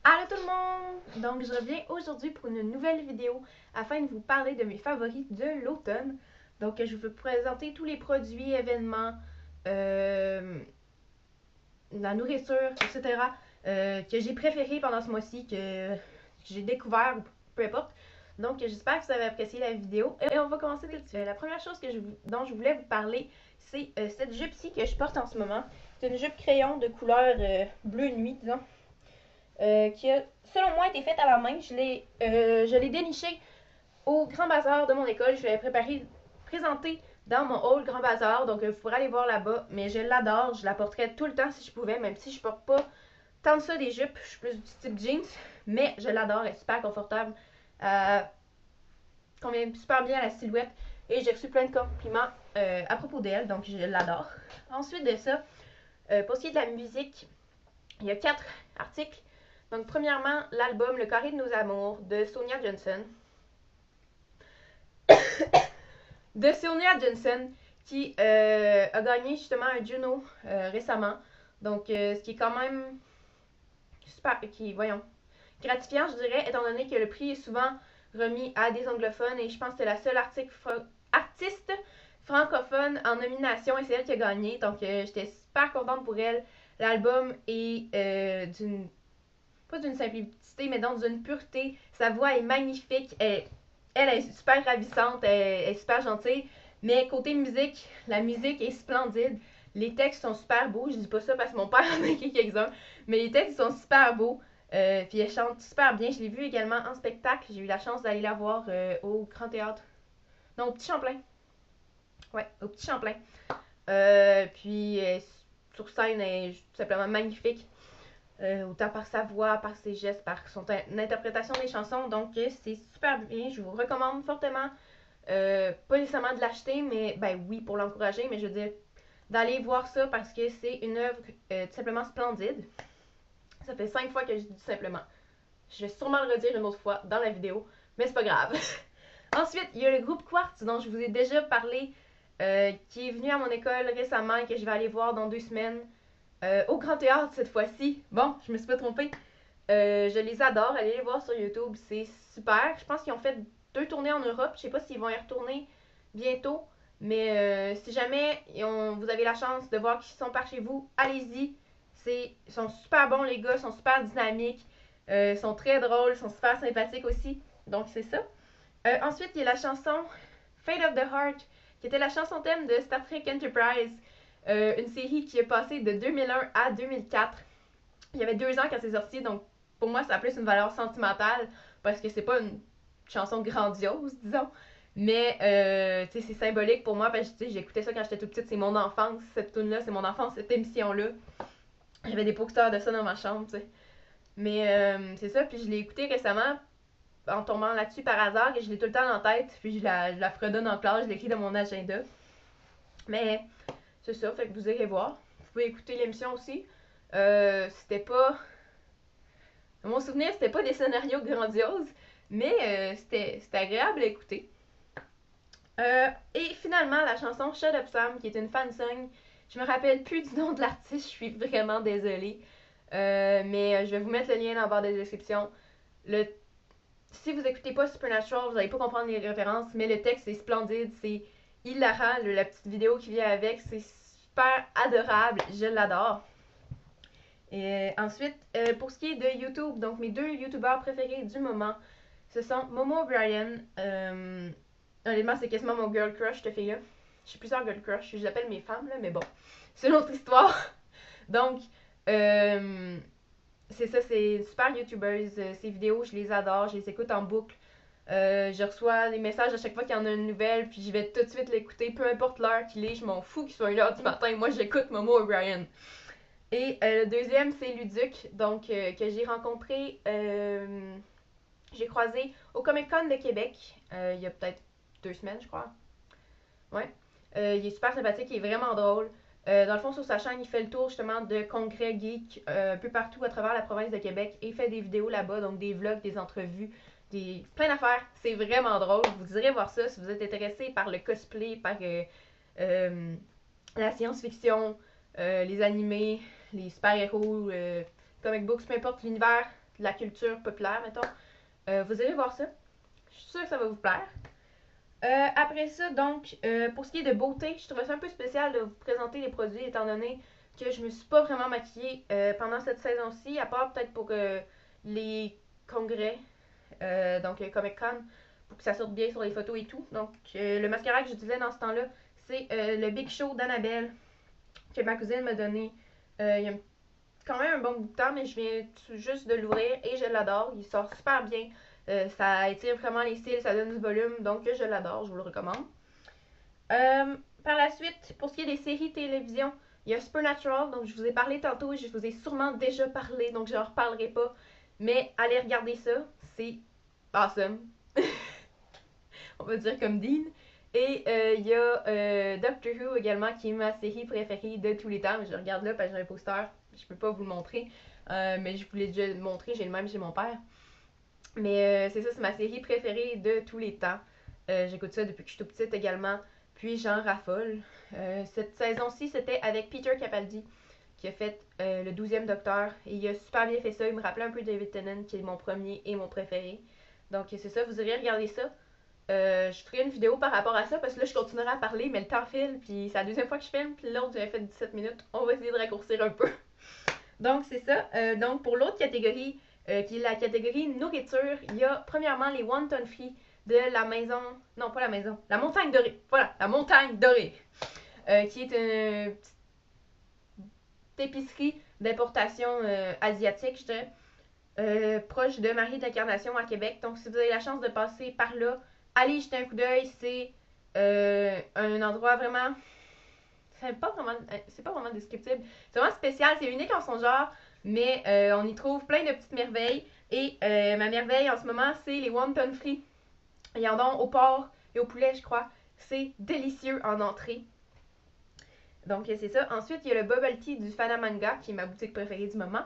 Allô tout le monde! Donc je reviens aujourd'hui pour une nouvelle vidéo afin de vous parler de mes favoris de l'automne. Donc je vais vous présenter tous les produits, événements, la nourriture, etc. Que j'ai préféré pendant ce mois-ci, que j'ai découvert, ou peu importe. Donc j'espère que vous avez apprécié la vidéo. Et on va commencer tout de suite. La première chose dont je voulais vous parler, c'est cette jupe-ci que je porte en ce moment. C'est une jupe crayon de couleur bleu nuit, disons. Qui a, selon moi, été faite à la main. Je l'ai dénichée au Grand Bazar de mon école. Je l'avais présentée dans mon hall Grand Bazar. Donc, vous pourrez aller voir là-bas. Mais je l'adore. Je la porterais tout le temps si je pouvais, même si je porte pas tant de ça des jupes. Je suis plus du type jeans. Mais je l'adore. Elle est super confortable. Convient super bien à la silhouette. Et j'ai reçu plein de compliments à propos d'elle. Donc, je l'adore. Ensuite de ça, pour ce qui est de la musique, il y a 4 articles. Donc, premièrement, l'album Le Carré de nos amours de Sonia Johnson. Qui a gagné justement un Juno récemment. Donc, ce qui est quand même super, gratifiant, je dirais, étant donné que le prix est souvent remis à des anglophones et je pense que c'est la seule artiste francophone en nomination et c'est elle qui a gagné. Donc, j'étais super contente pour elle. L'album est pas d'une simplicité, mais dans une pureté. Sa voix est magnifique. Elle est super ravissante. Elle est super gentille. Mais côté musique, la musique est splendide. Les textes sont super beaux. Je dis pas ça parce que mon père en a écrit quelques-uns. Mais les textes sont super beaux. Puis elle chante super bien. Je l'ai vue également en spectacle. J'ai eu la chance d'aller la voir au Grand Théâtre. Non, au Petit Champlain. Ouais, au Petit Champlain. Puis sur scène, elle est tout simplement magnifique. Autant par sa voix, par ses gestes, par son interprétation des chansons. Donc, c'est super bien. Je vous recommande fortement, pas nécessairement de l'acheter, mais ben oui, pour l'encourager, mais je veux dire, d'aller voir ça parce que c'est une œuvre tout simplement splendide. Ça fait 5 fois que je dis tout simplement. Je vais sûrement le redire une autre fois dans la vidéo, mais c'est pas grave. Ensuite, il y a le groupe Quartz dont je vous ai déjà parlé, qui est venu à mon école récemment et que je vais aller voir dans 2 semaines. Au Grand Théâtre cette fois-ci. Bon, je me suis pas trompée. Je les adore. Allez les voir sur YouTube. C'est super. Je pense qu'ils ont fait 2 tournées en Europe. Je sais pas s'ils vont y retourner bientôt. Mais si jamais vous avez la chance de voir qu'ils sont par chez vous, allez-y. Ils sont super bons, les gars. Ils sont super dynamiques. Ils sont très drôles. Ils sont super sympathiques aussi. Donc, c'est ça. Ensuite, il y a la chanson Fate of the Heart, qui était la chanson thème de Star Trek Enterprise. Une série qui est passée de 2001 à 2004. Il y avait 2 ans quand c'est sorti, donc pour moi, ça a plus une valeur sentimentale parce que c'est pas une chanson grandiose, disons. Mais c'est symbolique pour moi parce que j'écoutais ça quand j'étais toute petite. C'est mon enfance, cette tune-là, c'est mon enfance, cette émission-là. J'avais des posters de ça dans ma chambre, tu sais. Mais c'est ça, puis je l'ai écouté récemment en tombant là-dessus par hasard et je l'ai tout le temps en tête. Puis je la fredonne en classe, je l'écris dans mon agenda. Mais c'est ça, fait que vous irez voir. Vous pouvez écouter l'émission aussi. C'était pas. Dans mon souvenir, c'était pas des scénarios grandioses, mais c'était agréable à écouter. Et finalement, la chanson Shut Up Sam, qui est une fan song. Je me rappelle plus du nom de l'artiste, je suis vraiment désolée. Mais je vais vous mettre le lien dans la barre de description. Si vous écoutez pas Supernatural, vous n'allez pas comprendre les références, mais le texte est splendide, c'est hilarant. La petite vidéo qui vient avec, c'est super adorable, je l'adore. Et ensuite, pour ce qui est de YouTube, donc mes 2 YouTubeurs préférés du moment, ce sont Momo O'Brien. Honnêtement, c'est quasiment mon girl crush, cette fille-là. J'ai plusieurs girl crush, je les appelle mes femmes, là, mais bon, c'est une autre histoire. Donc, c'est ça, c'est une super youtubeuse. Ces vidéos, je les adore, je les écoute en boucle. Je reçois des messages à chaque fois qu'il y en a une nouvelle, puis je vais tout de suite l'écouter, peu importe l'heure qu'il est, je m'en fous qu'il soit 1h du matin, moi j'écoute Momo O'Brien. Et le deuxième, c'est Luduc, donc que j'ai rencontré, j'ai croisé au Comic Con de Québec, il y a peut-être 2 semaines, je crois. Ouais. Il est super sympathique, il est vraiment drôle. Dans le fond, sur sa chaîne, il fait le tour justement de congrès geek un peu partout à travers la province de Québec et fait des vidéos là-bas, donc des vlogs, des entrevues, plein d'affaires. C'est vraiment drôle. Vous irez voir ça si vous êtes intéressé par le cosplay, par la science-fiction, les animés, les super-héros, comic books, peu importe l'univers de la culture populaire, mettons. Vous allez voir ça. Je suis sûre que ça va vous plaire. Après ça, donc, pour ce qui est de beauté, je trouvais ça un peu spécial de vous présenter les produits, étant donné que je me suis pas vraiment maquillée pendant cette saison-ci, à part peut-être pour les congrès, donc Comic Con, pour que ça sorte bien sur les photos et tout. Donc, le mascara que j'utilisais dans ce temps-là, c'est le Big Show d'Annabelle, que ma cousine m'a donné il y a quand même un bon bout de temps, mais je viens juste de l'ouvrir et je l'adore. Il sort super bien. Ça étire vraiment les cils, ça donne du volume, donc je l'adore, je vous le recommande. Par la suite, pour ce qui est des séries télévision, il y a Supernatural, donc je vous ai parlé tantôt, je vous ai sûrement déjà parlé, donc je n'en reparlerai pas. Mais allez regarder ça, c'est awesome. On va dire comme Dean. Et il y a Doctor Who également, qui est ma série préférée de tous les temps. Je regarde là parce que j'ai un poster, je peux pas vous le montrer, mais je vous l'ai déjà montré, j'ai le même chez mon père. Mais c'est ça, c'est ma série préférée de tous les temps. J'écoute ça depuis que je suis toute petite également. Puis j'en raffole. Cette saison-ci, c'était avec Peter Capaldi, qui a fait le 12e Docteur. Et il a super bien fait ça. Il me rappelait un peu David Tennant, qui est mon premier et mon préféré. Donc c'est ça, vous irez regarder ça. Je ferai une vidéo par rapport à ça, parce que là, je continuerai à parler, mais le temps file. Puis c'est la deuxième fois que je filme. Puis l'autre, j'avais fait 17 minutes. On va essayer de raccourcir un peu. Donc c'est ça. Donc pour l'autre catégorie, qui est la catégorie nourriture, il y a premièrement les wonton free de la maison, non pas la maison, la montagne dorée, voilà, la montagne dorée, qui est une petite épicerie d'importation asiatique, je dirais, proche de Marie d'Incarnation à Québec. Donc si vous avez la chance de passer par là, allez y jeter un coup d'œil, c'est un endroit vraiment, c'est pas vraiment descriptible, c'est vraiment spécial, c'est unique en son genre. Mais on y trouve plein de petites merveilles. Et ma merveille en ce moment, c'est les wonton frits. Il y en a au porc et au poulet, je crois. C'est délicieux en entrée. Donc, c'est ça. Ensuite, il y a le bubble tea du Fana Manga, qui est ma boutique préférée du moment.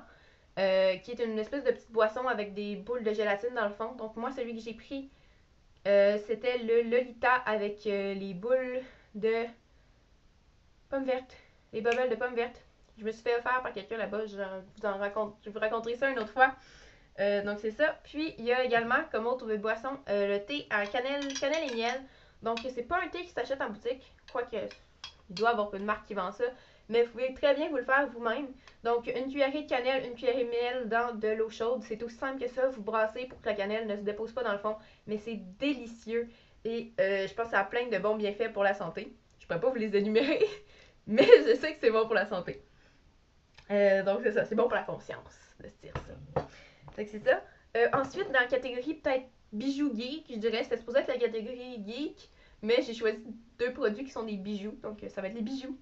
Qui est une espèce de petite boisson avec des boules de gélatine dans le fond. Donc, moi, celui que j'ai pris, c'était le Lolita avec les boules de pommes vertes. Les bubbles de pommes vertes. Je me suis fait offert par quelqu'un là-bas. Je vous raconterai ça une autre fois. Donc c'est ça. Puis il y a également comme autre boisson le thé à cannelle et miel. Donc c'est pas un thé qui s'achète en boutique, quoique il doit y avoir une marque qui vend ça, mais vous pouvez très bien vous le faire vous-même. Donc une cuillerée de cannelle, une cuillerée de miel dans de l'eau chaude. C'est aussi simple que ça. Vous brassez pour que la cannelle ne se dépose pas dans le fond, mais c'est délicieux et je pense que ça a plein de bons bienfaits pour la santé. Je pourrais pas vous les énumérer, mais je sais que c'est bon pour la santé. Donc c'est ça, c'est bon pour la conscience de se dire ça. Fait que c'est ça. Ensuite, dans la catégorie peut-être bijoux geek, je dirais, c'était supposé être la catégorie geek, mais j'ai choisi deux produits qui sont des bijoux, donc ça va être les bijoux.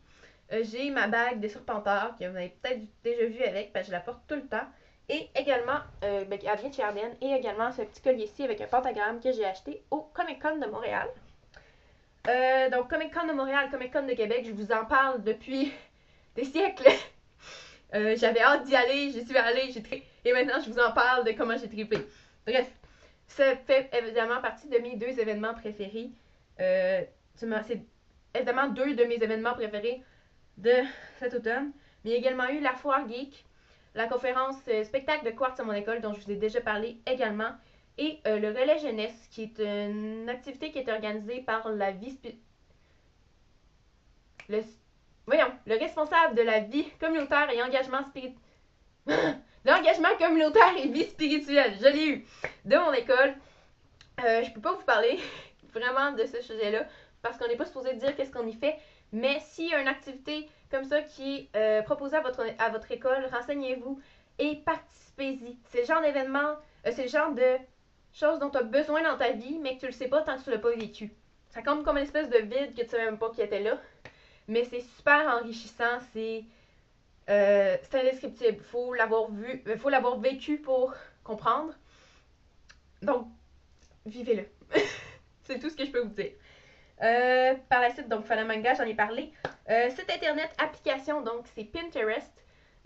J'ai ma bague de Serpentard, que vous avez peut-être déjà vu avec, parce que je la porte tout le temps. Et également, elle vient de chez Ardennes, et également ce petit collier-ci avec un pentagramme que j'ai acheté au Comic Con de Montréal. Donc Comic Con de Montréal, Comic Con de Québec, je vous en parle depuis des siècles. J'avais hâte d'y aller, j'y suis allée, et maintenant je vous en parle de comment j'ai trippé. Bref, ça fait évidemment partie de mes deux événements préférés. C'est évidemment deux de mes événements préférés de cet automne. Mais il y a également eu la Foire Geek, la conférence spectacle de quartz à mon école dont je vous ai déjà parlé également, et le relais jeunesse qui est une activité qui est organisée par la vie le responsable de la vie communautaire et engagement spirituel. L'engagement communautaire et vie spirituelle, je l'ai eu, de mon école. Je peux pas vous parler vraiment de ce sujet-là, parce qu'on n'est pas supposé dire qu'est-ce qu'on y fait, mais s'il y a une activité comme ça qui est proposée à votre école, renseignez-vous et participez-y. C'est le genre d'événement, c'est le genre de choses dont tu as besoin dans ta vie, mais que tu le sais pas tant que tu l'as pas vécu. Ça compte comme une espèce de vide que tu sais même pas qui était là. Mais c'est super enrichissant, c'est indescriptible. Faut l'avoir vu, faut l'avoir vécu pour comprendre. Donc, vivez-le. C'est tout ce que je peux vous dire. Par la suite, donc Fanamanga, j'en ai parlé. Site internet, application, donc c'est Pinterest.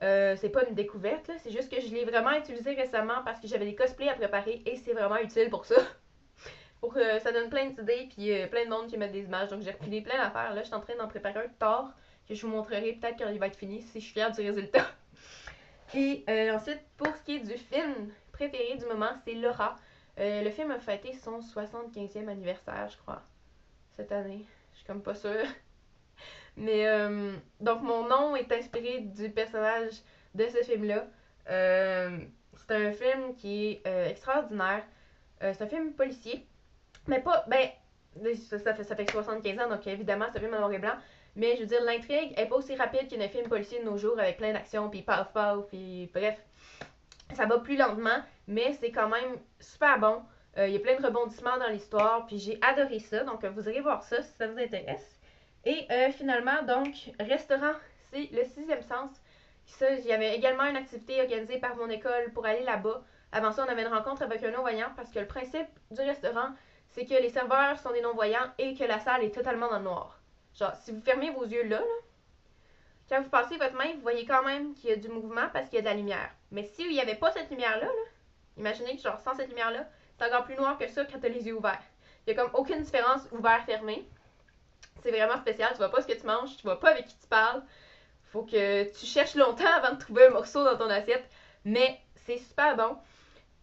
C'est pas une découverte, là, c'est juste que je l'ai vraiment utilisé récemment parce que j'avais des cosplays à préparer et c'est vraiment utile pour ça. Pour ça donne plein d'idées, puis plein de monde qui met des images. Donc j'ai repris plein d'affaires. Là, je suis en train d'en préparer un tard que je vous montrerai peut-être quand il va être fini si je suis fière du résultat. Et ensuite, pour ce qui est du film préférée du moment, c'est Laura. Le film a fêté son 75e anniversaire, je crois, cette année. Je suis comme pas sûre. Mais donc mon nom est inspiré du personnage de ce film-là. C'est un film qui est extraordinaire. C'est un film policier. Mais pas. Ben, ça fait 75 ans, donc évidemment, c'est un film en noir et blanc. Mais je veux dire, l'intrigue est pas aussi rapide qu'un film policier de nos jours avec plein d'actions, puis paf paf, puis bref. Ça va plus lentement, mais c'est quand même super bon. Il y a plein de rebondissements dans l'histoire, puis j'ai adoré ça. Donc vous irez voir ça si ça vous intéresse. Et finalement, donc, restaurant, c'est le sixième sens. Ça, il y avait également une activité organisée par mon école pour aller là-bas. Avant ça, on avait une rencontre avec un non-voyant parce que le principe du restaurant, c'est que les serveurs sont des non-voyants et que la salle est totalement dans le noir. Genre, si vous fermez vos yeux là, quand vous passez votre main, vous voyez quand même qu'il y a du mouvement parce qu'il y a de la lumière. Mais s'il n'y avait pas cette lumière-là, imaginez que genre sans cette lumière-là, c'est encore plus noir que ça quand tu as les yeux ouverts. Il n'y a comme aucune différence ouvert-fermé. C'est vraiment spécial. Tu vois pas ce que tu manges, tu vois pas avec qui tu parles. Faut que tu cherches longtemps avant de trouver un morceau dans ton assiette. Mais c'est super bon.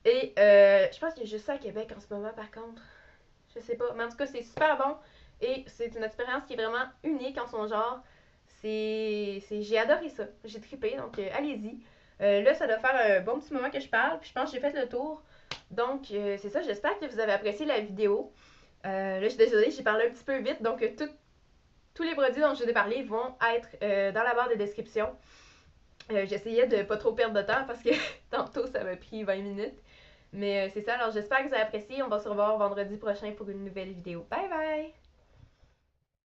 Et je pense qu'il y a juste ça à Québec en ce moment par contre. Je sais pas. Mais en tout cas, c'est super bon. Et c'est une expérience qui est vraiment unique en son genre. J'ai adoré ça. J'ai trippé. Donc allez-y. Là, ça doit faire un bon petit moment que je parle. Puis je pense que j'ai fait le tour. Donc c'est ça. J'espère que vous avez apprécié la vidéo. Là, je suis désolée, j'ai parlé un petit peu vite. Donc tous les produits dont je vous ai parlé vont être dans la barre de description. J'essayais de pas trop perdre de temps parce que tantôt ça m'a pris 20 minutes. Mais c'est ça, alors j'espère que vous avez apprécié. On va se revoir vendredi prochain pour une nouvelle vidéo. Bye bye!